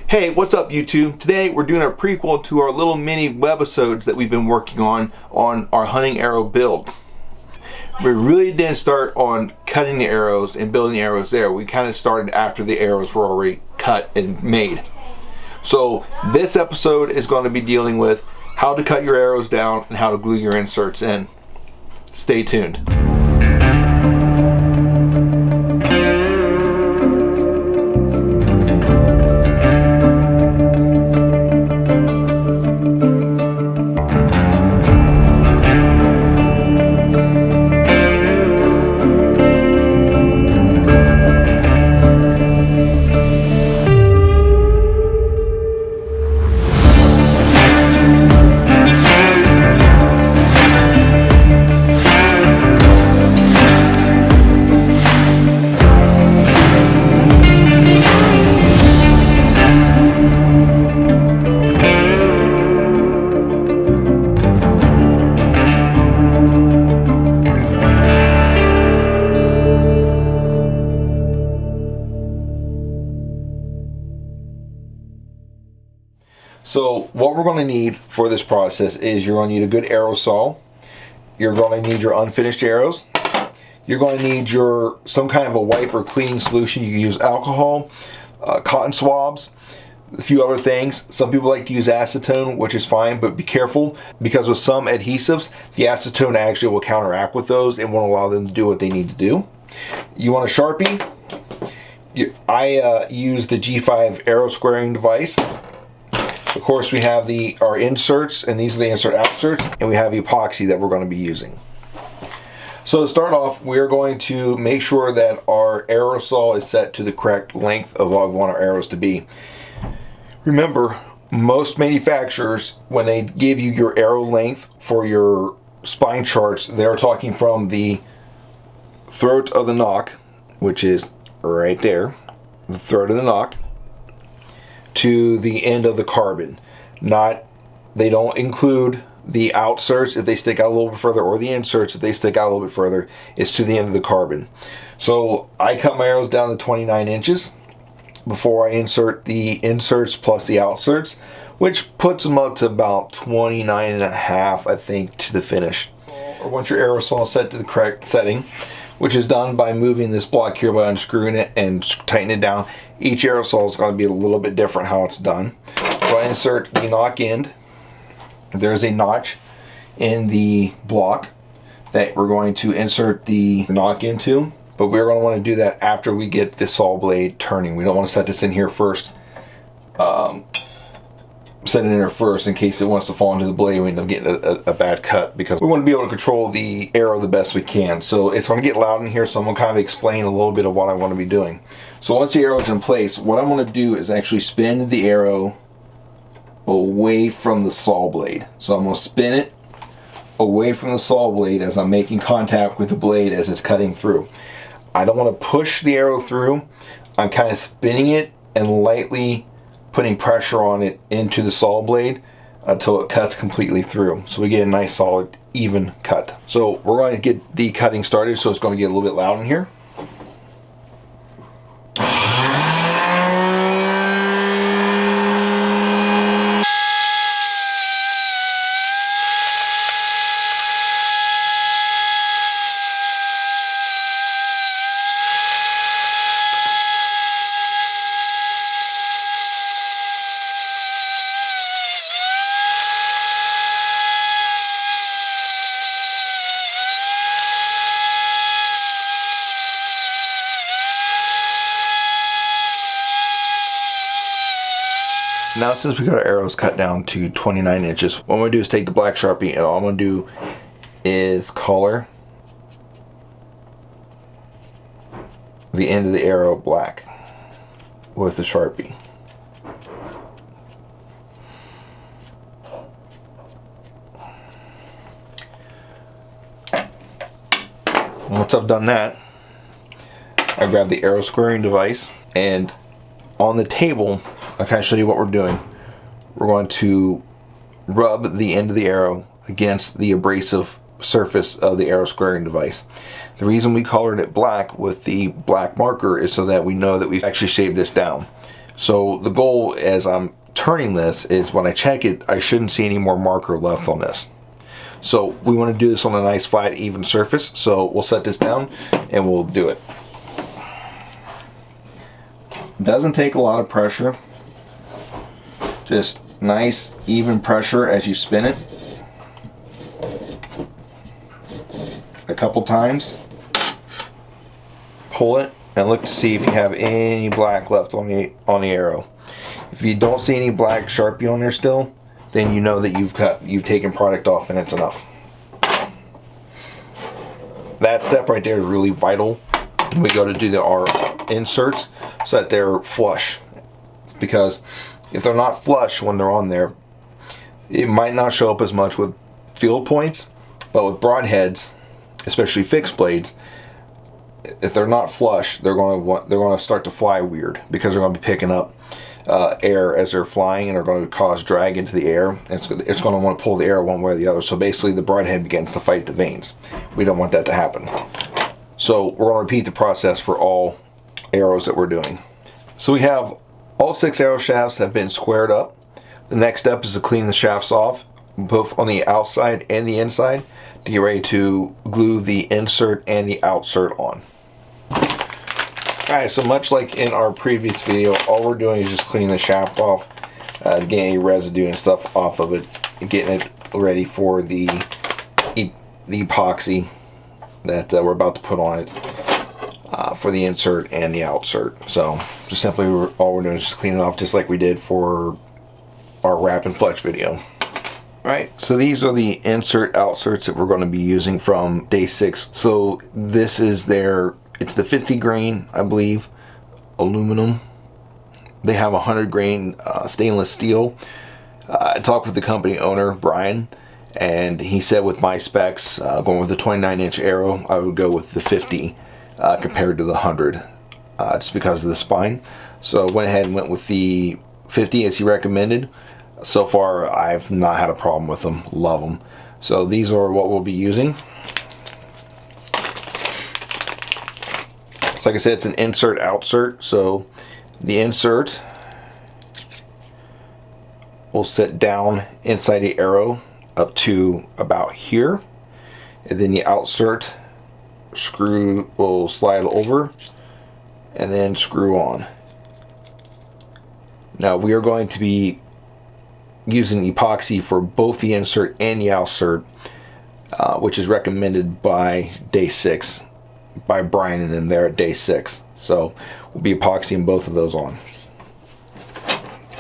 Hey, what's up YouTube? Today we're doing a prequel to our little mini webisodes that we've been working on our hunting arrow build. We really didn't start on cutting the arrows and building the arrows there. We kind of started after the arrows were already cut and made. So this episode is going to be dealing with how to cut your arrows down and how to glue your inserts in. Stay tuned. So what we're going to need for this process is you're going to need a good arrow saw. You're going to need your unfinished arrows. You're going to need some kind of a wipe or cleaning solution. You can use alcohol, cotton swabs, a few other things. Some people like to use acetone, which is fine, but be careful because with some adhesives, the acetone actually will counteract with those and won't allow them to do what they need to do. You want a Sharpie. I use the G5 arrow squaring device. Of course, we have our inserts, and these are the insert outserts, and we have epoxy that we're going to be using. So to start off, we're going to make sure that our arrow saw is set to the correct length of what we want our arrows to be. Remember, most manufacturers, when they give you your arrow length for your spine charts, they're talking from the throat of the nock, which is right there, the throat of the nock, to the end of the carbon. They don't include the outserts if they stick out a little bit further, or the inserts if they stick out a little bit further. It's to the end of the carbon. So I cut my arrows down to 29 inches before I insert the inserts plus the outserts, which puts them up to about 29 and a half, I think, to the finish. Or once your arrow saw is set to the correct setting, which is done by moving this block here by unscrewing it and tightening it down. Each arrow saw is going to be a little bit different how it's done. So I insert the nock end. There's a notch in the block that we're going to insert the nock into, but we're going to want to do that after we get the saw blade turning. We don't want to set this in here first. Set it in there first in case it wants to fall into the blade. We end up getting a bad cut because we want to be able to control the arrow the best we can. So it's going to get loud in here, so I'm going to kind of explain a little bit of what I want to be doing. So once the arrow is in place, what I'm going to do is actually spin the arrow away from the saw blade. So I'm going to spin it away from the saw blade as I'm making contact with the blade as it's cutting through. I don't want to push the arrow through. I'm kind of spinning it and lightly putting pressure on it into the saw blade until it cuts completely through. So we get a nice solid even cut. So we're going to get the cutting started, so it's going to get a little bit loud in here. Now since we got our arrows cut down to 29 inches, what I'm going to do is take the black Sharpie, and all I'm going to do is color the end of the arrow black with the Sharpie. Once I've done that, I grab the arrow squaring device, and on the table, I'll kind of show you what we're doing. We're going to rub the end of the arrow against the abrasive surface of the arrow squaring device. The reason we colored it black with the black marker is so that we know that we've actually shaved this down. So the goal as I'm turning this is when I check it, I shouldn't see any more marker left on this. So we want to do this on a nice flat even surface, so we'll set this down and we'll do it. Doesn't take a lot of pressure, just nice even pressure as you spin it a couple times. Pull it and look to see if you have any black left on the arrow. If you don't see any black Sharpie on there still, then you know that you've taken product off and it's enough. That step right there is really vital when we go to do our inserts, so that they're flush. Because if they're not flush when they're on there, it might not show up as much with field points, but with broadheads, especially fixed blades, if they're not flush, they're going to start to fly weird, because they're going to be picking up air as they're flying, and they're going to cause drag into the air. It's going to want to pull the air one way or the other. So basically the broadhead begins to fight the vanes. We don't want that to happen. So we're going to repeat the process for all arrows that we're doing. So we have all 6 arrow shafts have been squared up. The next step is to clean the shafts off, both on the outside and the inside, to get ready to glue the insert and the outsert on. Alright, so much like in our previous video, all we're doing is just cleaning the shaft off, getting any residue and stuff off of it, and getting it ready for the epoxy that we're about to put on it for the insert and the outsert. So just simply all we're doing is just cleaning it off, just like we did for our wrap and flex video. Alright, so these are the insert outserts that we're going to be using from day 6. So this is it's the 50 grain, I believe, aluminum. They have 100 grain stainless steel. I talked with the company owner, Brian, and he said with my specs, going with the 29-inch arrow, I would go with the 50 compared to the 100, just because of the spine. So I went ahead and went with the 50 as he recommended. So far, I've not had a problem with them. Love them. So these are what we'll be using. So like I said, it's an insert outsert. So the insert will sit down inside the arrow up to about here, and then the outsert screw will slide over and then screw on. Now we are going to be using epoxy for both the insert and the outsert, which is recommended by day 6 by Brian and then there at day 6. So we'll be epoxying both of those on.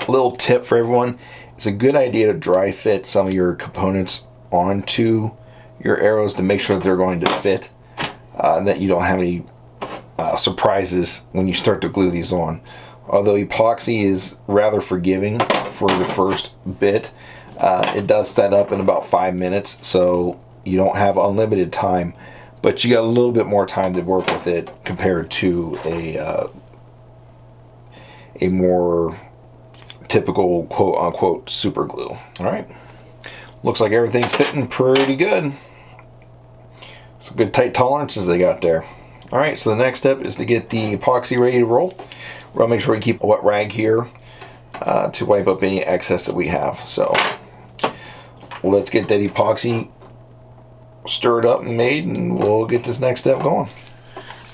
A little tip for everyone: it's a good idea to dry fit some of your components onto your arrows to make sure that they're going to fit, that you don't have any surprises when you start to glue these on. Although epoxy is rather forgiving for the first bit, it does set up in about 5 minutes, so you don't have unlimited time, but you got a little bit more time to work with it compared to a more typical quote-unquote super glue. Alright, looks like everything's fitting pretty good. Some good tight tolerances they got there. Alright, so the next step is to get the epoxy ready to roll. We're going to make sure we keep a wet rag here to wipe up any excess that we have. So let's get that epoxy stirred up and made, and we'll get this next step going.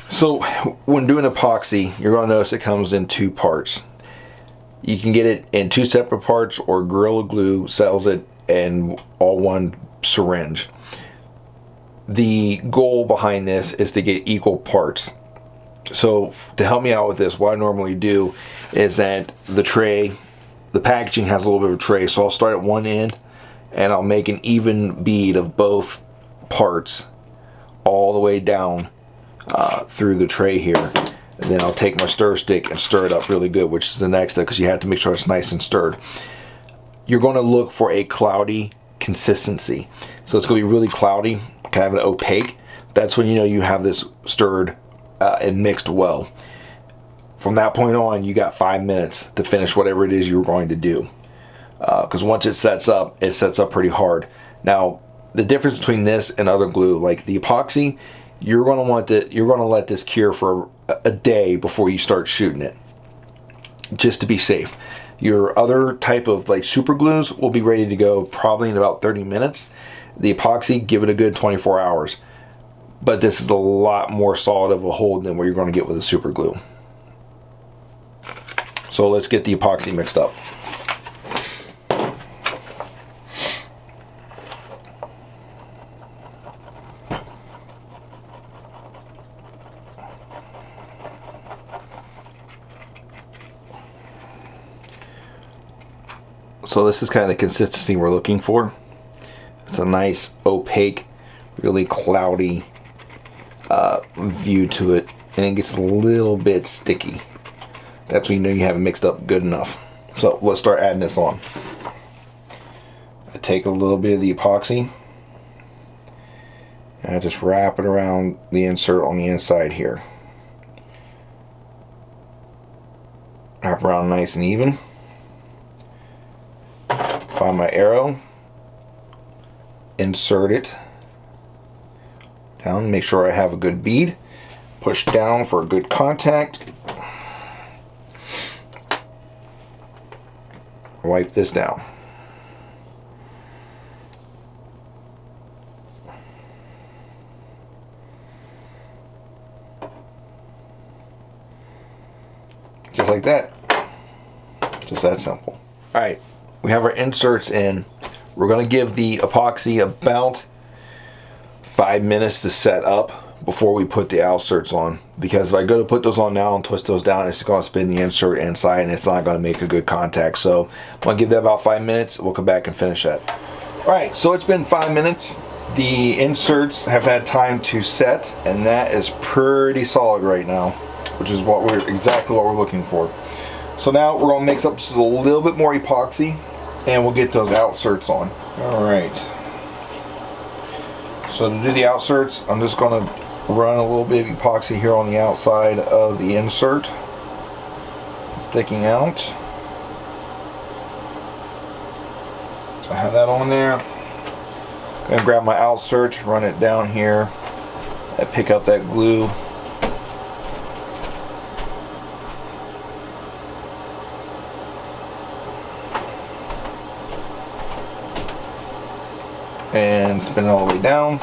So when doing epoxy, you're going to notice it comes in 2 parts. You can get it in 2 separate parts, or Gorilla Glue sells it in all one syringe. The goal behind this is to get equal parts. So to help me out with this, what I normally do is that the packaging has a little bit of a tray, so I'll start at one end and I'll make an even bead of both parts all the way down through the tray here, and then I'll take my stir stick and stir it up really good, which is the next step, because you have to make sure it's nice and stirred. You're going to look for a cloudy consistency, so it's going to be really cloudy, kind of an opaque. That's when you know you have this stirred and mixed well. From that point on, you got 5 minutes to finish whatever it is you're going to do, because once it sets up pretty hard. Now the difference between this and other glue, like the epoxy, you're going to let this cure for a day before you start shooting it. just to be safe. Your other type of like super glues will be ready to go probably in about 30 minutes. The epoxy, give it a good 24 hours. But this is a lot more solid of a hold than what you're going to get with a super glue. So let's get the epoxy mixed up. So this is kind of the consistency we're looking for. It's a nice opaque, really cloudy view to it, and it gets a little bit sticky. That's when you know you haven't mixed up good enough. So let's start adding this on. I take a little bit of the epoxy and I just wrap it around the insert on the inside here. Wrap around nice and even. Find my arrow, insert it down, make sure I have a good bead, push down for a good contact, wipe this down. Just like that. Just that simple. Alright, we have our inserts in. We're going to give the epoxy about 5 minutes to set up before we put the outserts on, because if I go to put those on now and twist those down, it's going to spin the insert inside and it's not going to make a good contact. So I'm going to give that about 5 minutes. We'll come back and finish that. Alright, so it's been 5 minutes. The inserts have had time to set, and that is pretty solid right now, which is exactly what we're looking for. So now we're going to mix up just a little bit more epoxy and we'll get those outserts on. Alright. So to do the outserts, I'm just going to run a little bit of epoxy here on the outside of the insert, sticking out. So I have that on there. I'm going to grab my outsert, run it down here, and pick up that glue. And spin it all the way down.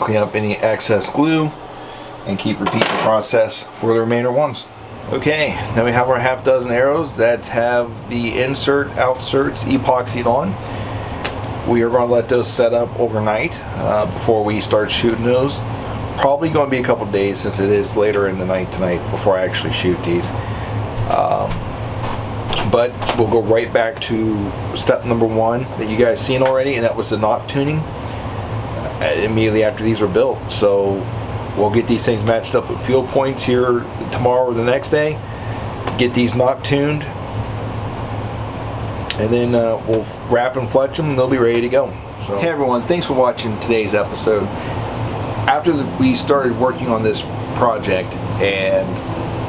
Clean up any excess glue and keep repeating the process for the remainder ones. Okay, now we have our half dozen arrows that have the outserts epoxied on. We are going to let those set up overnight before we start shooting those. Probably going to be a couple days since it is later in the night tonight before I actually shoot these. But we'll go right back to step number 1 that you guys seen already, and that was the knock tuning immediately after these were built. So we'll get these things matched up with field points here tomorrow or the next day, get these knock tuned, and then we'll wrap and fletch them and they'll be ready to go. So, hey everyone, thanks for watching today's episode. After we started working on this project and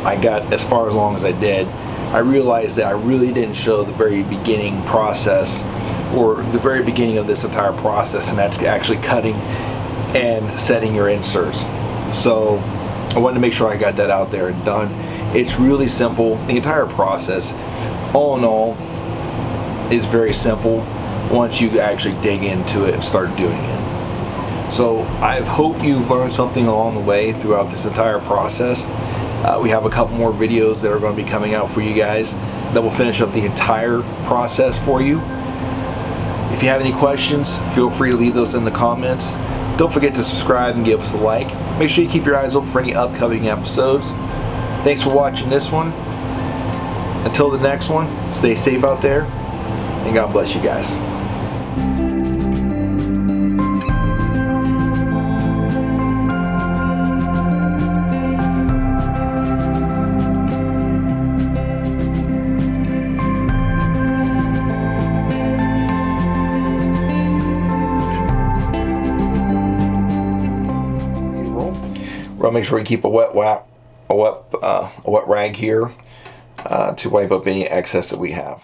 I got as far along as I did, I realized that I really didn't show the very beginning process, or the very beginning of this entire process, and that's actually cutting and setting your inserts. So I wanted to make sure I got that out there and done. It's really simple. The entire process, all in all, is very simple once you actually dig into it and start doing it. So I hope you've learned something along the way throughout this entire process. We have a couple more videos that are going to be coming out for you guys that will finish up the entire process for you. If you have any questions, feel free to leave those in the comments. Don't forget to subscribe and give us a like. Make sure you keep your eyes open for any upcoming episodes. Thanks for watching this one. Until the next one, stay safe out there, and God bless you guys. We'll make sure we keep a wet rag here to wipe up any excess that we have.